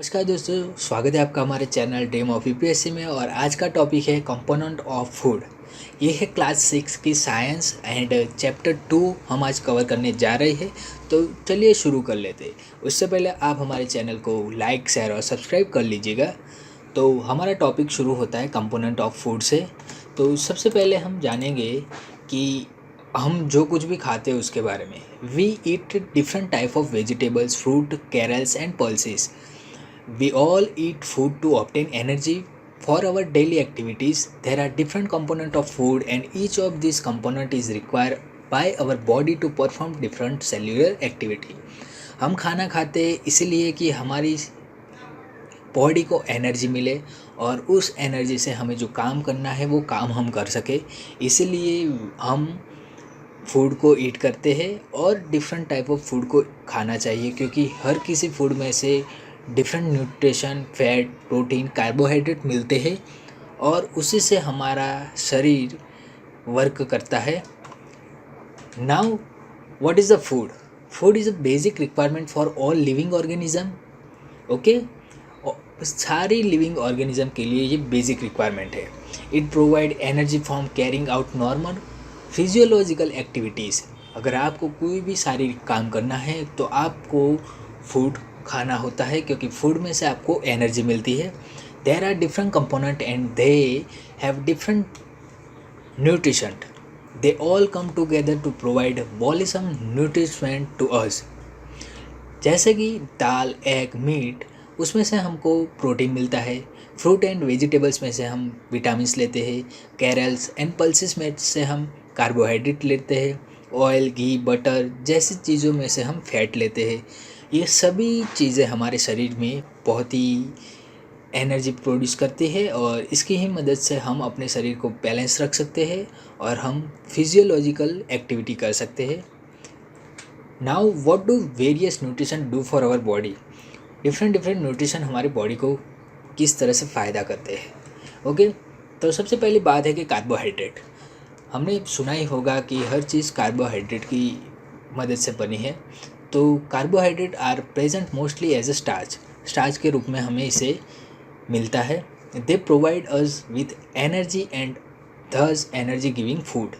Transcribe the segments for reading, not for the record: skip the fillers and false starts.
नमस्कार दोस्तों, स्वागत है आपका हमारे चैनल ड्रीम ऑफ यूपीएससी में। और आज का टॉपिक है कंपोनेंट ऑफ फूड। ये है क्लास 6 की साइंस एंड चैप्टर 2 हम आज कवर करने जा रहे हैं। तो चलिए शुरू कर लेते हैं। उससे पहले आप हमारे चैनल को लाइक, शेयर और सब्सक्राइब कर लीजिएगा। तो हमारा टॉपिक शुरू होता है कंपोनेंट ऑफ फूड से। तो सबसे पहले हम जानेंगे कि हम जो कुछ भी खाते हैं उसके बारे में। We eat different type of vegetables, fruit, cereals and pulses. We all eat food to obtain energy for our daily activities. There are different components of food and each of these component is required by our body to perform different cellular activity. हम खाना खाते हैं इसलिए कि हमारी body को energy मिले और उस एनर्जी से हमें जो काम करना है वो काम हम कर सके। इसलिए हम फूड को ईट करते हैं और डिफरेंट टाइप ऑफ फूड को खाना चाहिए, क्योंकि हर किसी फूड में से different nutrition, fat, protein, carbohydrate मिलते हैं और उसी से हमारा शरीर वर्क करता है। Now what is the food? Food is a basic requirement for all living organism. Okay, सारी लिविंग ऑर्गेनिज्म के लिए ये बेसिक रिक्वायरमेंट है. It provide energy from carrying out normal physiological activities. अगर आपको कोई भी शारीरिक काम करना है तो आपको फूड खाना होता है, क्योंकि फूड में से आपको एनर्जी मिलती है. There are different component and they have different nutrition. They all come together to provide wholesome nourishment to us. जैसे कि दाल, एग, मीट, उसमें से हमको प्रोटीन मिलता है. फ्रूट एंड वेजिटेबल्स में से हम विटामिन्स लेते हैं. कैरल्स एंड पल्सेस में से हम कार्बोहाइड्रेट लेते हैं. ऑयल, घी, बटर जैसी चीज़ों में से हम फैट लेते हैं. ये सभी चीज़ें हमारे शरीर में बहुत ही एनर्जी प्रोड्यूस करती है और इसकी ही मदद से हम अपने शरीर को बैलेंस रख सकते हैं और हम फिजियोलॉजिकल एक्टिविटी कर सकते हैं. Now what do various nutrition do for our body? Different nutrition हमारे बॉडी को किस तरह से फ़ायदा करते हैं. ओके, तो सबसे पहली बात है कि कार्बोहाइड्रेट. हमने सुना ही होगा कि हर चीज़ कार्बोहाइड्रेट की मदद से बनी है. तो carbohydrate are present mostly as a starch के रूप में हमें इसे मिलता है. They provide us with energy and thus energy giving food.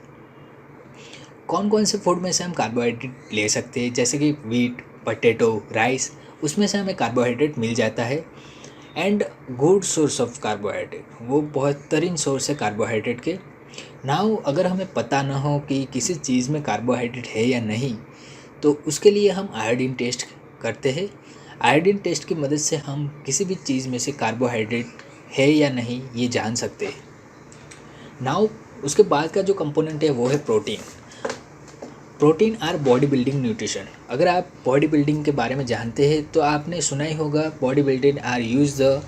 कौन कौन से फूड में से हम कार्बोहाइड्रेट ले सकते हैं? जैसे कि वीट, पोटैटो, राइस, उसमें से हमें कार्बोहाइड्रेट मिल जाता है. And good source of carbohydrate, वो बहुत तरीन सोर्स है कार्बोहाइड्रेट के. नाउ अगर हमें पता ना हो कि किसी चीज़ में कार्बोहाइड्रेट है या नहीं, तो उसके लिए हम आयोडीन टेस्ट करते हैं. आयोडीन टेस्ट की मदद से हम किसी भी चीज़ में से कार्बोहाइड्रेट है या नहीं ये जान सकते हैं. नाउ उसके बाद का जो कंपोनेंट है वो है protein. Protein our body building nutrition. अगर आप बॉडी बिल्डिंग के बारे में जानते हैं तो आपने सुना ही होगा body building are use the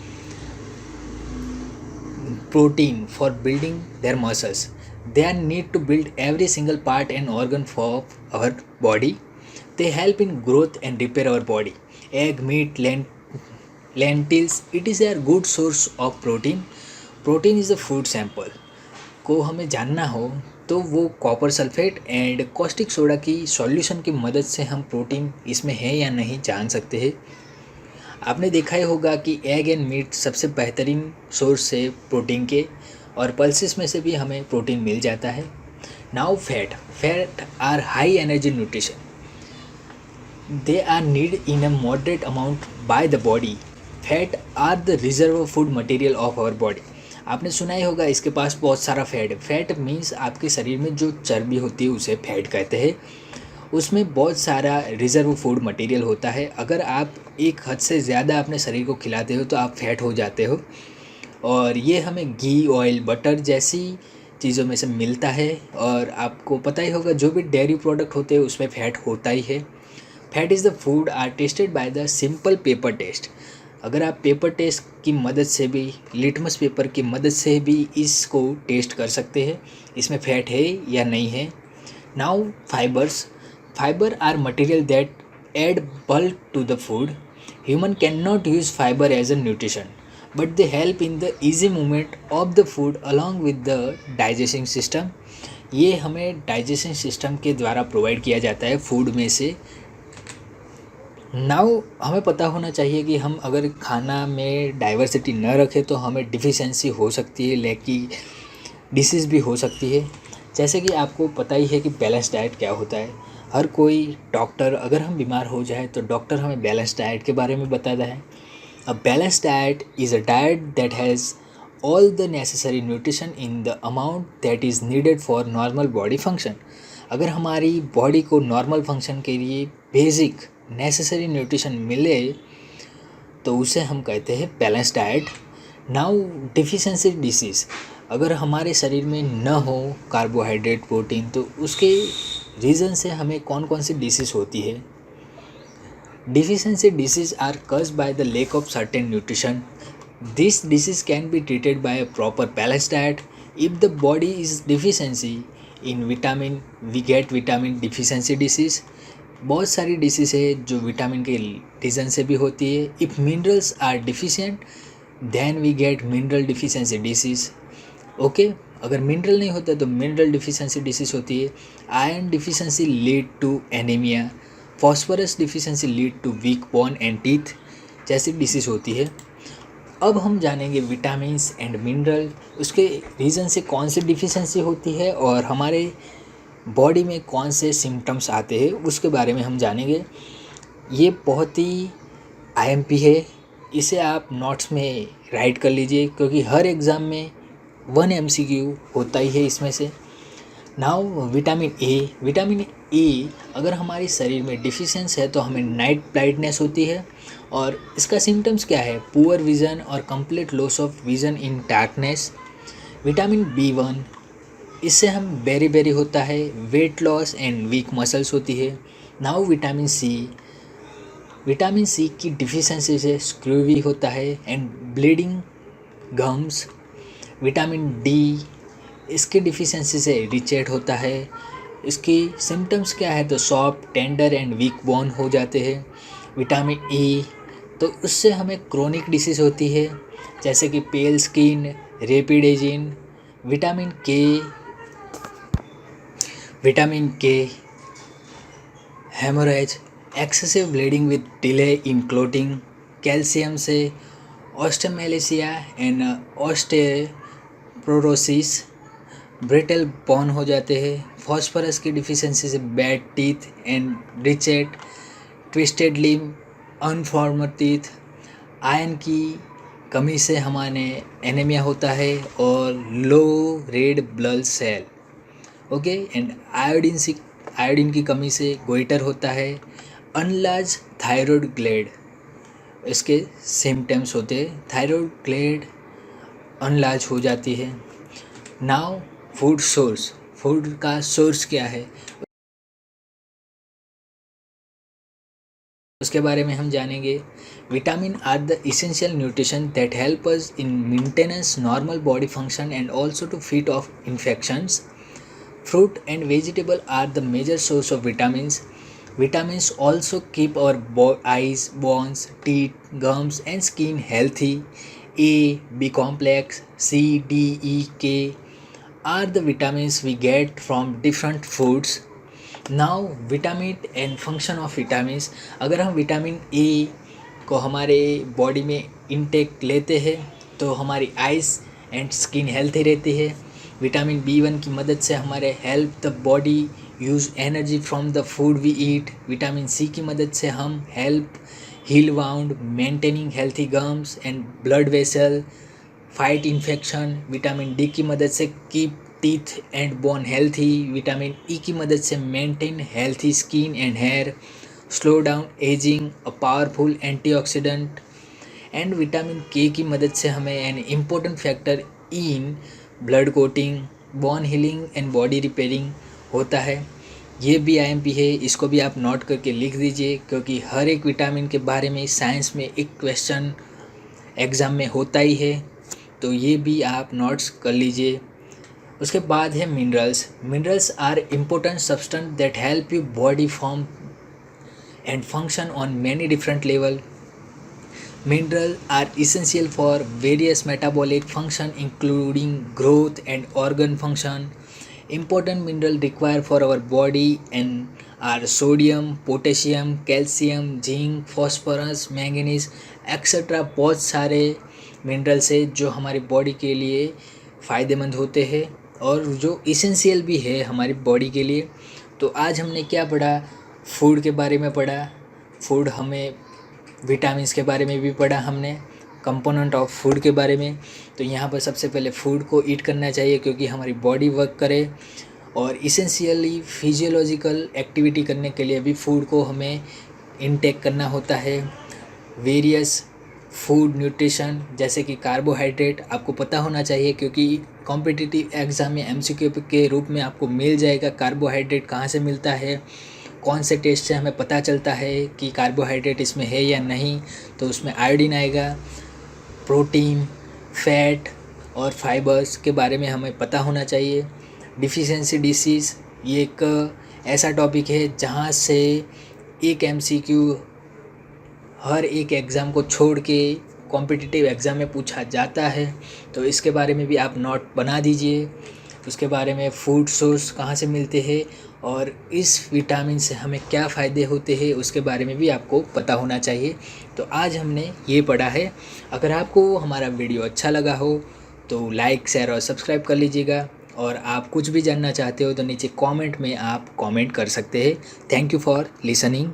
protein for building their muscles. They are need to build every single part and organ for our body. They help in growth and repair our body. Egg, meat, lentils, it is a good source of protein. Protein is a food sample. को हमें जानना हो तो वो copper sulphate and caustic soda की solution की मदद से हम प्रोटीन इसमें है या नहीं जान सकते हैं. आपने देखा ही होगा कि एग एंड मीट सबसे बेहतरीन सोर्स है प्रोटीन के, और पल्सेस में से भी हमें प्रोटीन मिल जाता है. Now fat are high energy nutrition. They are need in a moderate amount by the body. Fat are the reserve food material of our body. आपने सुना ही होगा इसके पास बहुत सारा फैट है. फैट मीन्स आपके शरीर में जो चर्बी होती है उसे फैट कहते हैं. उसमें बहुत सारा रिजर्व फूड मटेरियल होता है. अगर आप एक हद से ज़्यादा अपने शरीर को खिलाते हो तो आप फैट हो जाते हो, और ये हमें घी, ऑयल, बटर जैसी चीज़ों में से मिलता है. और आपको पता ही होगा जो भी डेयरी प्रोडक्ट होते हैं उसमें फ़ैट होता ही है. Fat is the food are tested by the simple paper test. अगर आप पेपर टेस्ट की मदद से भी, लिटमस पेपर की मदद से भी इसको टेस्ट कर सकते हैं इसमें फ़ैट है या नहीं है. Now fibre are material that add bulk to the food. Human can not use fibre as a nutrition, but they help in the easy movement of the food along with the digesting system. ये हमें digestion system के द्वारा provide किया जाता है food में से. Now हमें पता होना चाहिए कि हम अगर खाना में डाइवर्सिटी न रखें तो हमें डिफिशेंसी हो सकती है, लाइक कि डिसीज़ भी हो सकती है। जैसे कि आपको पता ही है कि बैलेंस डाइट क्या होता है। हर कोई डॉक्टर, अगर हम बीमार हो जाए तो डॉक्टर हमें बैलेंस डाइट के बारे में बताता है। A balance diet is a diet that has all the necessary nutrition in the amount that is needed for normal body function। अगर हमारी बॉडी को नॉर्मल फंक्शन के लिए बेसिक नेसेसरी न्यूट्रिशन मिले तो उसे हम कहते हैं balance diet. Now deficiency disease, अगर हमारे शरीर में न हो कार्बोहाइड्रेट प्रोटीन तो उसके रीज़न से हमें कौन कौन सी डिसीज़ होती है। Deficiency disease are caused by the lack of certain nutrition। This disease can be treated by a proper balanced diet. If the body is deficiency in vitamin, we get vitamin deficiency disease। बहुत सारी disease है जो vitamin के reason से भी होती है। If minerals are deficient then we get mineral deficiency disease. Okay, अगर मिनरल नहीं होता तो मिनरल डिफिशिएंसी डिसीज़ होती है। Iron deficiency lead to anaemia. Phosphorus deficiency lead to weak bone and teeth जैसी डिसीज़ होती है। अब हम जानेंगे विटामिन्स एंड मिनरल, उसके रीज़न से कौन सी डिफिशिएंसी होती है और हमारे बॉडी में कौन से सिम्टम्स आते हैं उसके बारे में हम जानेंगे। ये बहुत ही आईएमपी है, इसे आप नोट्स में राइट कर लीजिए क्योंकि हर एग्ज़ाम में 1 एमसीक्यू होता ही है इसमें से। नाउ विटामिन ए अगर हमारे शरीर में डिफिशिएंस है तो हमें नाइट ब्लाइंडनेस होती है और इसका सिम्टम्स क्या है, पुअर विज़न और complete loss of vision in darkness. Vitamin B1, इससे हम बेरी होता है, weight loss and week muscles होती है। नाउ विटामिन सी की डिफिशिएंसी से स्क्रूवी होता है and bleeding gums. Vitamin D, इसकी डिफिशिएंसी से रिचेट होता है। इसकी सिम्टम्स क्या है तो soft, tender and weak bone हो जाते हैं। विटामिन ई, तो उससे हमें क्रोनिक डिसीज़ होती है जैसे कि pale skin, rapid ageing. Vitamin K haemorrhage, excessive bleeding with delay in clotting. Calcium से osteomalacia and osteoporosis, brittle bone हो जाते हैं। फॉस्फोरस की डिफिशिएंसी से bad teeth and rickets, twisted limb, unformed teeth. Iron की कमी से हमारे एनीमिया होता है और low red blood cell. Okay, and iodine की कमी से गोइटर होता है। अनलार्ज थायराइड ग्लैंड, इसके सिम्टम्स होते हैं, थायराइड ग्लैंड अनलार्ज हो जाती है। नाउ फूड का सोर्स क्या है उसके बारे में हम जानेंगे। Vitamin are the essential nutrition that help us in maintenance normal body function and also to fight off infections. Fruit and vegetable are the major source of vitamins. Vitamins also keep our eyes, bones, teeth, gums and skin healthy. A, B complex, C, D, E, K are the vitamins we get from different foods. Now vitamin and function of vitamins, अगर हम vitamin A को हमारे body में intake लेते हैं तो हमारी eyes and skin healthy रहती है। विटामिन B1 की मदद से हमारे help the body use energy from the food we eat. Vitamin C की मदद से हम help heal wound, maintaining healthy gums and blood vessel, fight infection. Vitamin D की मदद से keep teeth and bone healthy. Vitamin E की मदद से maintain healthy skin and hair, slow down ageing, a powerful antioxidant. And vitamin K की मदद से हमें an important factor in blood coating, bone healing and body repairing होता है। ये भी आईएमपी है, इसको भी आप नोट करके लिख दीजिए क्योंकि हर एक विटामिन के बारे में साइंस में एक क्वेश्चन एग्ज़ाम में होता ही है, तो ये भी आप नोट्स कर लीजिए। उसके बाद है minerals are important substance that help you body form and function on many different level. Minerals are essential for various metabolic functions including growth and organ function. Important minerals required for our body and are sodium, potassium, calcium, zinc, phosphorus, manganese etcetera. बहुत सारे minerals है जो हमारी body के लिए फ़ायदेमंद होते हैं और जो इसेंशियल भी है हमारी बॉडी के लिए। तो आज हमने क्या पढ़ा, फूड के बारे में पढ़ा। फूड हमें विटामिन्स के बारे में भी पढ़ा हमने, कंपोनेंट ऑफ फूड के बारे में। तो यहाँ पर सबसे पहले फूड को ईट करना चाहिए क्योंकि हमारी बॉडी वर्क करे, और इसेंशियली फिजियोलॉजिकल एक्टिविटी करने के लिए भी फूड को हमें इनटेक करना होता है। वेरियस फूड न्यूट्रिशन जैसे कि कार्बोहाइड्रेट आपको पता होना चाहिए क्योंकि कॉम्पिटिटिव एग्ज़ाम में एमसीक्यू के रूप में आपको मिल जाएगा कार्बोहाइड्रेट कहाँ से मिलता है, कौन से टेस्ट से हमें पता चलता है कि कार्बोहाइड्रेट इसमें है या नहीं। तो उसमें आयोडीन आएगा, प्रोटीन, फैट और फाइबर्स के बारे में हमें पता होना चाहिए। डिफिशिएंसी डिसीज़ ये एक ऐसा टॉपिक है जहाँ से एक एमसीक्यू हर एक एग्ज़ाम को छोड़ के कॉम्पिटिटिव एग्ज़ाम में पूछा जाता है। तो इसके बारे में भी आप नोट बना दीजिए। उसके बारे में फूड सोर्स कहाँ से मिलते हैं और इस विटामिन से हमें क्या फ़ायदे होते हैं उसके बारे में भी आपको पता होना चाहिए। तो आज हमने ये पढ़ा है। अगर आपको हमारा वीडियो अच्छा लगा हो तो लाइक, शेयर और सब्सक्राइब कर लीजिएगा, और आप कुछ भी जानना चाहते हो तो नीचे कमेंट में आप कमेंट कर सकते हैं। Thank you for listening.